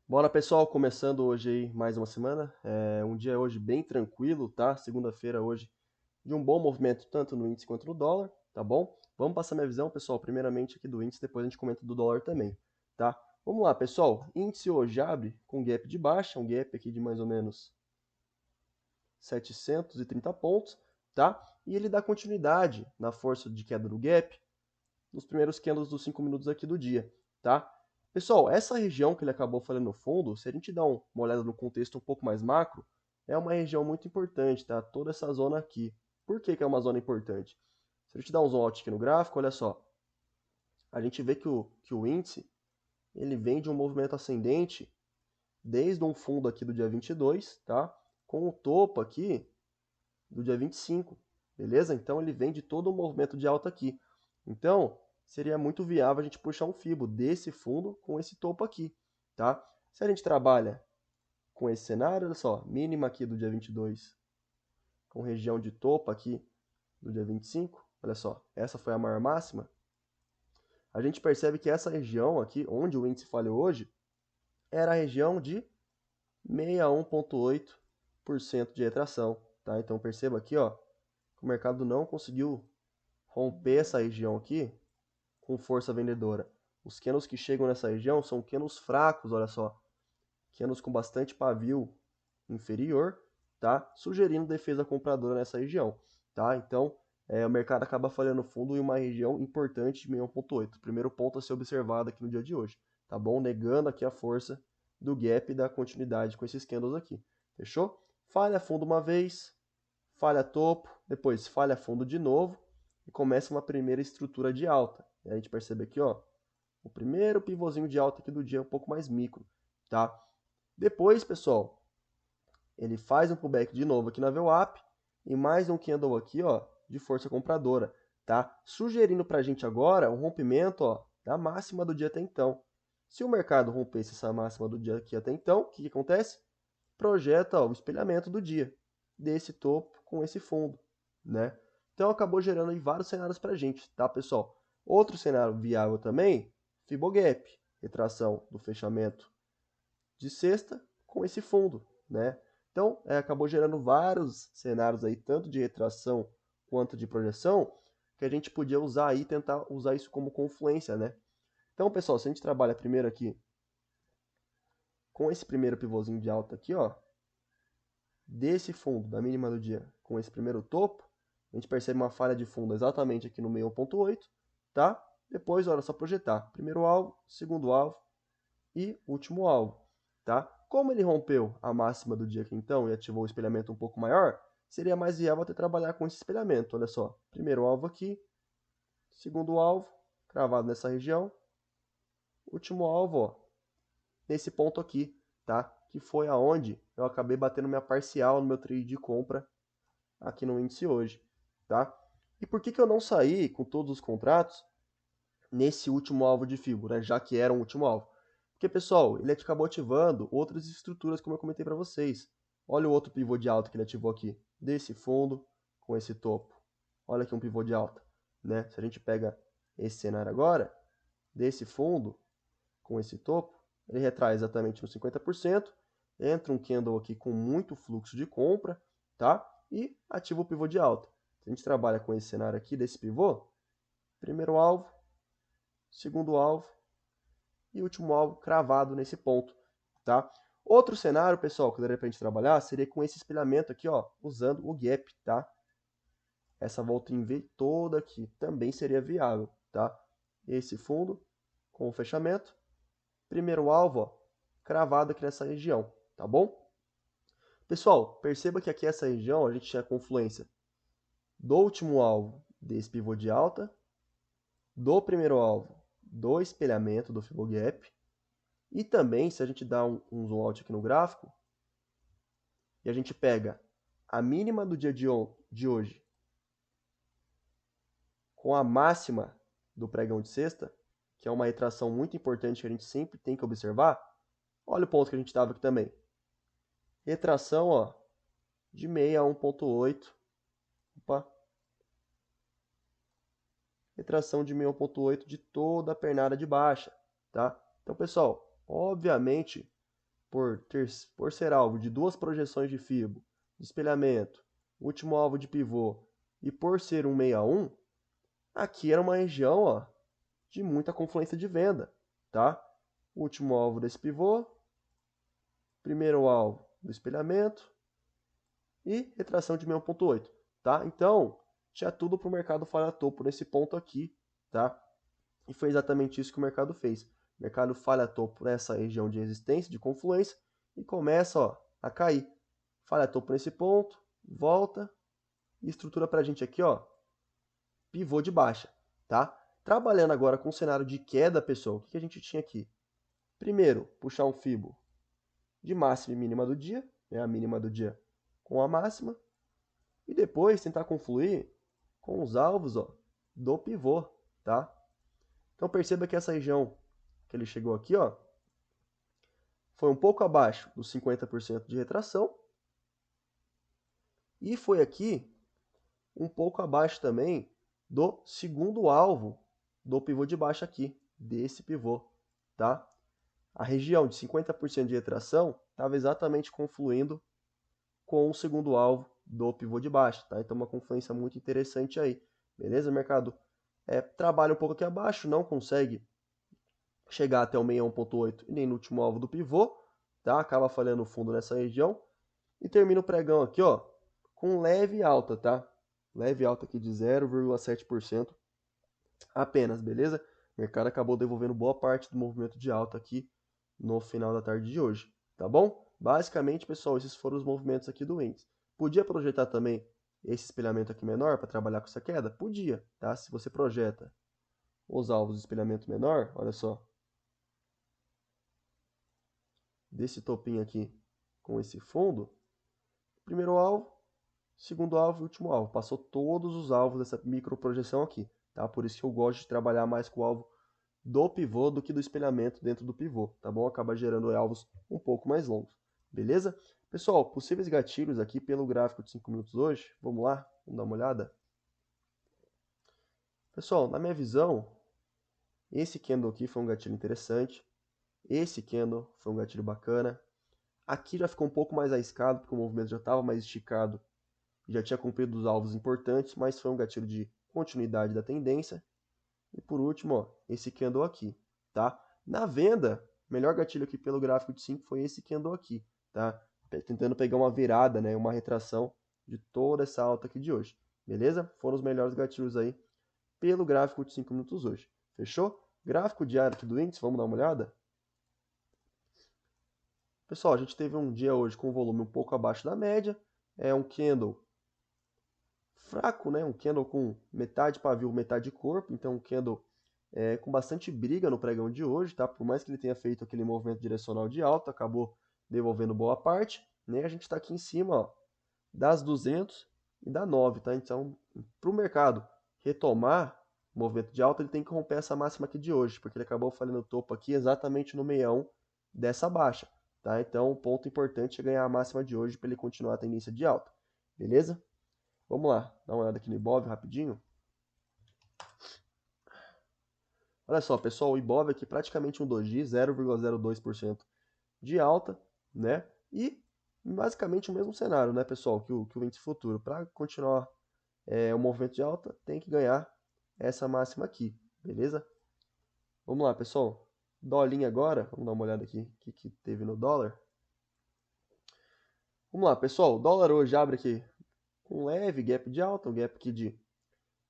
Bora, pessoal, começando hoje aí mais uma semana. Um dia hoje bem tranquilo, tá? Segunda-feira hoje de um bom movimento tanto no índice quanto no dólar, tá bom? Vamos passar minha visão, pessoal, primeiramente aqui do índice, depois a gente comenta do dólar também, tá? Vamos lá, pessoal. Índice hoje abre com gap de baixa, um gap aqui de mais ou menos 730 pontos, tá? E ele dá continuidade na força de queda do gap nos primeiros candles dos 5 minutos aqui do dia, tá? Pessoal, essa região que ele acabou falando no fundo, se a gente dá uma olhada no contexto um pouco mais macro, é uma região muito importante, tá? Toda essa zona aqui. Por que que é uma zona importante? Se a gente dá um zoom out aqui no gráfico, olha só, a gente vê que o índice ele vem de um movimento ascendente desde um fundo aqui do dia 22, tá? Com o topo aqui do dia 25, beleza? Então ele vem de todo um movimento de alta aqui. Então, seria muito viável a gente puxar um fibo desse fundo com esse topo aqui, tá? Se a gente trabalha com esse cenário, olha só, mínima aqui do dia 22, com região de topo aqui do dia 25, olha só, essa foi a maior máxima, a gente percebe que essa região aqui, onde o índice falhou hoje, era a região de 61,8% de retração, tá? Então perceba aqui, ó, que o mercado não conseguiu romper essa região aqui com força vendedora. Os candles que chegam nessa região são candles fracos, olha só. Candles com bastante pavio inferior, tá? Sugerindo defesa compradora nessa região, tá? Então, o mercado acaba falhando fundo em uma região importante de 61,8. Primeiro ponto a ser observado aqui no dia de hoje, tá bom? Negando aqui a força do gap e da continuidade com esses candles aqui, fechou? Falha fundo uma vez, falha topo, depois falha fundo de novo e começa uma primeira estrutura de alta. E a gente percebe aqui, ó, o primeiro pivôzinho de alta aqui do dia é um pouco mais micro, tá? Depois, pessoal, ele faz um pullback de novo aqui na VWAP e mais um candle aqui, ó, de força compradora, tá? Sugerindo pra gente agora um rompimento, ó, da máxima do dia até então. Se o mercado rompesse essa máxima do dia aqui até então, o que acontece? Projeta, ó, o espelhamento do dia desse topo com esse fundo, né? Então acabou gerando aí vários cenários pra gente, tá, pessoal? Outro cenário viável também, Fibogap, retração do fechamento de sexta com esse fundo, né? Então, acabou gerando vários cenários aí, tanto de retração quanto de projeção, que a gente podia usar aí, tentar usar isso como confluência, né? Então, pessoal, se a gente trabalha primeiro aqui com esse primeiro pivôzinho de alta aqui, ó, desse fundo, da mínima do dia, com esse primeiro topo, a gente percebe uma falha de fundo exatamente aqui no meio 1.8, tá? Depois, olha, é só projetar. Primeiro alvo, segundo alvo e último alvo, tá? Como ele rompeu a máxima do dia aqui então e ativou o espelhamento um pouco maior, seria mais viável até trabalhar com esse espelhamento. Olha só, primeiro alvo aqui, segundo alvo, cravado nessa região, último alvo, ó, nesse ponto aqui, tá? Que foi aonde eu acabei batendo minha parcial no meu trade de compra aqui no índice hoje, tá? E por que que eu não saí com todos os contratos nesse último alvo de Fibo, né? Já que era um último alvo? Porque, pessoal, ele acabou ativando outras estruturas, como eu comentei para vocês. Olha o outro pivô de alta que ele ativou aqui, desse fundo com esse topo. Olha aqui um pivô de alta, né? Se a gente pega esse cenário agora, desse fundo com esse topo, ele retrai exatamente no 50%, entra um candle aqui com muito fluxo de compra, tá? E ativa o pivô de alta. Se a gente trabalha com esse cenário aqui desse pivô, primeiro alvo, segundo alvo e último alvo cravado nesse ponto, tá? Outro cenário, pessoal, que daria pra gente trabalhar seria com esse espelhamento aqui, ó, usando o gap, tá? Essa volta em V toda aqui também seria viável, tá? Esse fundo com o fechamento, primeiro alvo, ó, cravado aqui nessa região, tá bom? Pessoal, perceba que aqui essa região a gente tinha a confluência do último alvo desse pivô de alta, do primeiro alvo do espelhamento do Fibogap, e também, se a gente dá um zoom out aqui no gráfico, e a gente pega a mínima do dia de hoje com a máxima do pregão de sexta, que é uma retração muito importante que a gente sempre tem que observar, olha o ponto que a gente estava aqui também. Retração, ó, de meia a 1.8. Opa. Retração de meia a 1.8 de toda a pernada de baixa, tá? Então, pessoal, obviamente, por ser alvo de duas projeções de fibo, de espelhamento, último alvo de pivô, e por ser um 61, aqui era uma região, ó, de muita confluência de venda, tá? Último alvo desse pivô, primeiro alvo do espelhamento e retração de 1,8, tá? Então, tinha tudo para o mercado falhar topo nesse ponto aqui, tá? E foi exatamente isso que o mercado fez. O mercado falha topo nessa região de resistência, de confluência, e começa, ó, a cair. Falha topo nesse ponto, volta e estrutura para a gente aqui, ó, pivô de baixa, tá? Trabalhando agora com o cenário de queda, pessoal, o que a gente tinha aqui? Primeiro, puxar um fibo de máxima e mínima do dia, né, a mínima do dia com a máxima, e depois tentar confluir com os alvos, ó, do pivô, tá? Então perceba que essa região que ele chegou aqui, ó, foi um pouco abaixo dos 50% de retração, e foi aqui um pouco abaixo também do segundo alvo do pivô de baixa aqui, desse pivô, tá? A região de 50% de retração estava exatamente confluindo com o segundo alvo do pivô de baixa, tá? Então uma confluência muito interessante aí, beleza? O mercado trabalha um pouco aqui abaixo, não consegue chegar até o 61.8 e nem no último alvo do pivô, tá? Acaba falhando fundo nessa região e termina o pregão aqui, ó, com leve alta, tá? Leve alta aqui de 0,7% apenas, beleza? O mercado acabou devolvendo boa parte do movimento de alta aqui no final da tarde de hoje, tá bom? Basicamente, pessoal, esses foram os movimentos aqui do índice. Podia projetar também esse espelhamento aqui menor para trabalhar com essa queda? Podia, tá? Se você projeta os alvos de espelhamento menor, olha só, desse topinho aqui com esse fundo, primeiro alvo, segundo alvo e último alvo. Passou todos os alvos dessa microprojeção aqui, tá? Por isso que eu gosto de trabalhar mais com o alvo do pivô do que do espelhamento dentro do pivô, tá bom? Acaba gerando alvos um pouco mais longos, beleza? Pessoal, possíveis gatilhos aqui pelo gráfico de 5 minutos hoje, vamos lá, vamos dar uma olhada? Pessoal, na minha visão, esse candle aqui foi um gatilho interessante, esse candle foi um gatilho bacana, aqui já ficou um pouco mais arriscado, porque o movimento já estava mais esticado, já tinha cumprido os alvos importantes, mas foi um gatilho de continuidade da tendência. E por último, ó, esse candle aqui, tá? Na venda, o melhor gatilho aqui pelo gráfico de 5 foi esse candle aqui, tá? Tentando pegar uma virada, né, uma retração de toda essa alta aqui de hoje, beleza? Foram os melhores gatilhos aí pelo gráfico de 5 minutos hoje, fechou? Gráfico diário aqui do índice, vamos dar uma olhada? Pessoal, a gente teve um dia hoje com volume um pouco abaixo da média, é um candle fraco, né? Um candle com metade pavio, metade corpo, então um candle com bastante briga no pregão de hoje, tá? Por mais que ele tenha feito aquele movimento direcional de alta, acabou devolvendo boa parte, né? A gente está aqui em cima, ó, das 200 e da 9, tá? Então, para o mercado retomar o movimento de alta, ele tem que romper essa máxima aqui de hoje, porque ele acabou falhando o topo aqui exatamente no 61 dessa baixa, tá? Então, o ponto importante é ganhar a máxima de hoje para ele continuar a tendência de alta, beleza? Vamos lá, dá uma olhada aqui no Ibov rapidinho. Olha só, pessoal, o Ibov aqui praticamente um doji, 0,02% de alta, né? E basicamente o mesmo cenário, né, pessoal, que o índice futuro. Para continuar o movimento de alta, tem que ganhar essa máxima aqui, beleza? Vamos lá, pessoal. Dolinha agora, vamos dar uma olhada aqui o que teve no dólar. Vamos lá, pessoal, o dólar hoje abre aqui com um leve gap de alta, um gap aqui de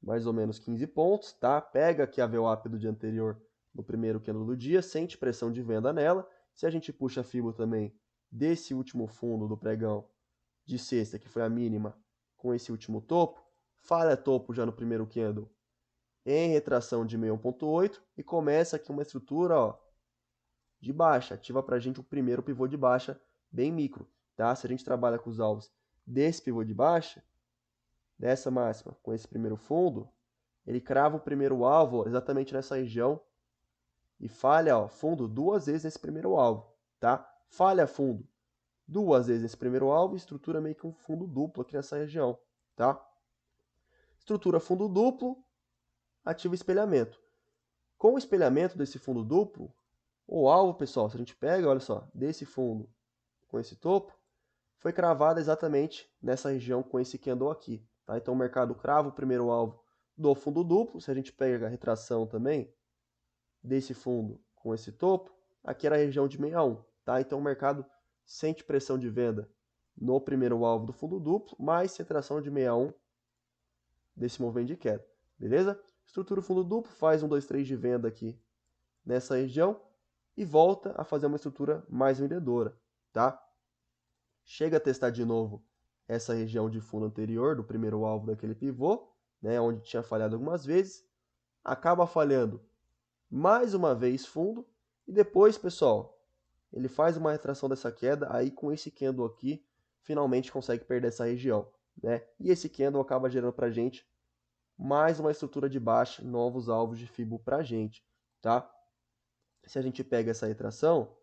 mais ou menos 15 pontos, tá? Pega aqui a VWAP do dia anterior no primeiro candle do dia, sente pressão de venda nela. Se a gente puxa a FIBO também desse último fundo do pregão de sexta, que foi a mínima, com esse último topo, falha topo já no primeiro candle em retração de 1,8 e começa aqui uma estrutura, ó, de baixa, ativa pra gente o primeiro pivô de baixa bem micro, tá? Se a gente trabalha com os alvos desse pivô de baixa, dessa máxima, com esse primeiro fundo, ele crava o primeiro alvo exatamente nessa região e falha, ó, fundo duas vezes nesse primeiro alvo, tá? Falha fundo duas vezes nesse primeiro alvo e estrutura meio que um fundo duplo aqui nessa região, tá? Estrutura fundo duplo, ativa espelhamento. Com o espelhamento desse fundo duplo, O alvo, pessoal, se a gente pega, olha só, desse fundo com esse topo, foi cravado exatamente nessa região com esse candle aqui, tá? Então o mercado crava o primeiro alvo do fundo duplo, se a gente pega a retração também desse fundo com esse topo, aqui era a região de 61, tá? Então o mercado sente pressão de venda no primeiro alvo do fundo duplo, mais retração de 61 desse movimento de queda, beleza? Estrutura o fundo duplo, faz 1, 2, 3 de venda aqui nessa região e volta a fazer uma estrutura mais vendedora, tá? Chega a testar de novo essa região de fundo anterior do primeiro alvo daquele pivô, né, onde tinha falhado algumas vezes, acaba falhando mais uma vez fundo e depois, pessoal, ele faz uma retração dessa queda, aí com esse candle aqui, finalmente consegue perder essa região, né? E esse candle acaba gerando pra gente mais uma estrutura de baixa, novos alvos de Fibo pra gente, tá? Se a gente pega essa retração,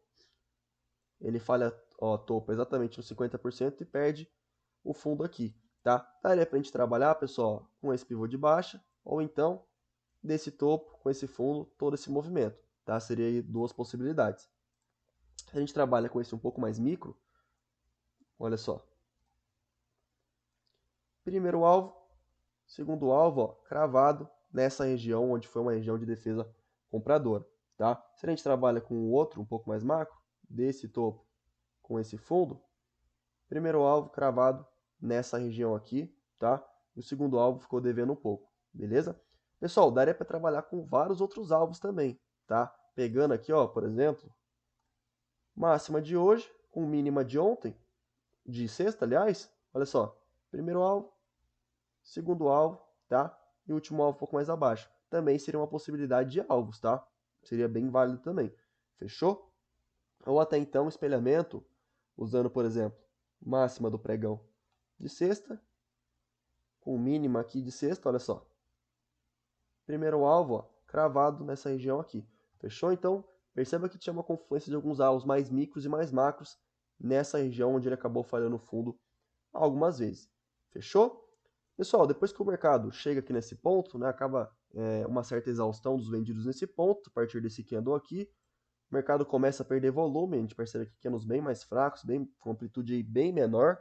ele falha, ó, topo exatamente no 50% e perde o fundo aqui, tá? Daria pra gente trabalhar, pessoal, com esse pivô de baixa, ou então desse topo, com esse fundo, todo esse movimento, tá? Seria aí duas possibilidades. Se a gente trabalha com esse um pouco mais micro, olha só. Primeiro alvo, segundo alvo, ó, cravado nessa região, onde foi uma região de defesa compradora, tá? Se a gente trabalha com o outro, um pouco mais macro, desse topo com esse fundo, primeiro alvo cravado nessa região aqui, tá? E o segundo alvo ficou devendo um pouco, beleza? Pessoal, daria para trabalhar com vários outros alvos também, tá? Pegando aqui, ó, por exemplo, máxima de hoje com mínima de ontem, de sexta, aliás, olha só, primeiro alvo, segundo alvo, tá? E o último alvo um pouco mais abaixo. Também seria uma possibilidade de alvos, tá? Seria bem válido também. Fechou? Ou até então espelhamento, usando, por exemplo, máxima do pregão de sexta, com mínima aqui de sexta, olha só. Primeiro alvo, ó, cravado nessa região aqui. Fechou? Então, perceba que tinha uma confluência de alguns alvos mais micros e mais macros nessa região onde ele acabou falhando fundo algumas vezes. Fechou? Pessoal, depois que o mercado chega aqui nesse ponto, né, acaba uma certa exaustão dos vendidos nesse ponto, a partir desse candle aqui, o mercado começa a perder volume, a gente percebe aqui candles bem mais fracos, bem, com amplitude bem menor,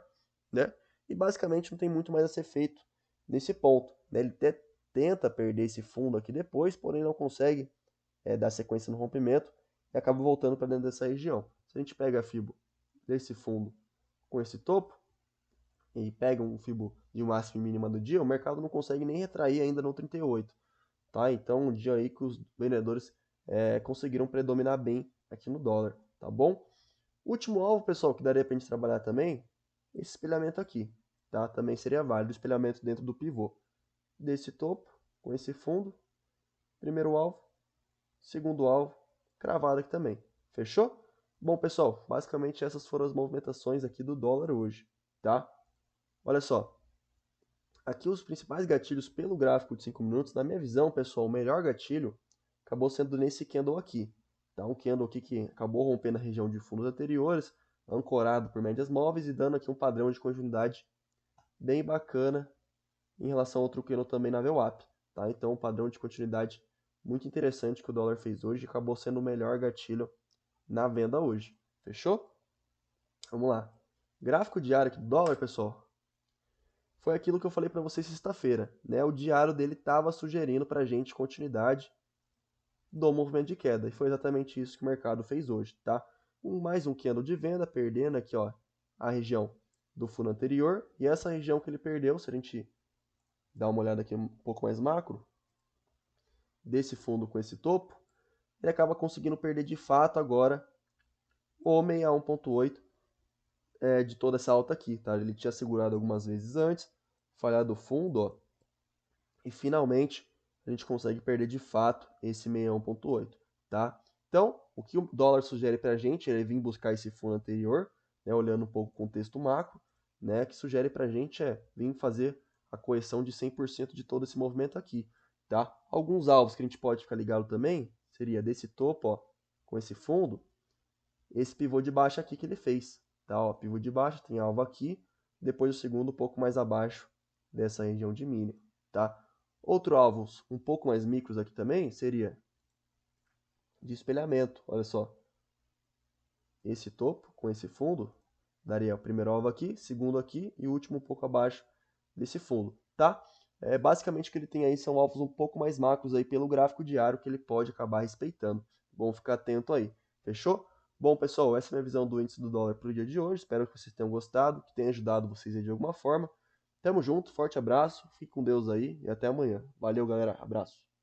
né? E basicamente não tem muito mais a ser feito nesse ponto, né? Ele até tenta perder esse fundo aqui depois, porém não consegue dar sequência no rompimento e acaba voltando para dentro dessa região. Se a gente pega a Fibo desse fundo com esse topo, e pega um Fibo de máxima e mínima do dia, o mercado não consegue nem retrair ainda no 38, tá? Então, um dia aí que os vendedores conseguiram predominar bem aqui no dólar, tá bom? Último alvo, pessoal, que daria pra gente trabalhar também, esse espelhamento aqui, tá? Também seria válido, espelhamento dentro do pivô. Desse topo, com esse fundo, primeiro alvo, segundo alvo, cravado aqui também. Fechou? Bom, pessoal, basicamente essas foram as movimentações aqui do dólar hoje, tá? Olha só, aqui os principais gatilhos pelo gráfico de 5 minutos, na minha visão, pessoal, o melhor gatilho acabou sendo nesse candle aqui. Tá? Um candle aqui que acabou rompendo a região de fundos anteriores, ancorado por médias móveis e dando aqui um padrão de continuidade bem bacana em relação ao outro candle também na VWAP. Tá? Então, um padrão de continuidade muito interessante que o dólar fez hoje, acabou sendo o melhor gatilho na venda hoje. Fechou? Vamos lá. Gráfico diário aqui do dólar, pessoal, foi aquilo que eu falei para vocês sexta-feira, né? O diário dele estava sugerindo para a gente continuidade do movimento de queda, e foi exatamente isso que o mercado fez hoje, tá? Mais um candle de venda, perdendo aqui, ó, a região do fundo anterior, e essa região que ele perdeu, se a gente dar uma olhada aqui um pouco mais macro, desse fundo com esse topo, ele acaba conseguindo perder de fato agora o 61.8 de toda essa alta aqui, tá? Ele tinha segurado algumas vezes antes, falhado o fundo, ó, e finalmente a gente consegue perder de fato esse 61.8, tá? Então, o que o dólar sugere para a gente é vir buscar esse fundo anterior, né, olhando um pouco o contexto macro, né, que sugere para a gente vir fazer a correção de 100% de todo esse movimento aqui, tá? Alguns alvos que a gente pode ficar ligado também seria desse topo, ó, com esse fundo, esse pivô de baixo aqui que ele fez, tá? Ó, pivô de baixo, tem alvo aqui, depois o segundo um pouco mais abaixo dessa região de mínimo, tá? Outro alvo um pouco mais micros aqui também seria de espelhamento. Olha só. Esse topo com esse fundo daria o primeiro alvo aqui, segundo aqui e o último um pouco abaixo desse fundo, tá? Basicamente o que ele tem aí são alvos um pouco mais macros aí pelo gráfico diário que ele pode acabar respeitando. Bom ficar atento aí, fechou? Bom, pessoal, essa é a minha visão do índice do dólar para o dia de hoje. Espero que vocês tenham gostado, que tenha ajudado vocês aí de alguma forma. Tamo junto, forte abraço, fique com Deus aí e até amanhã. Valeu, galera, abraço.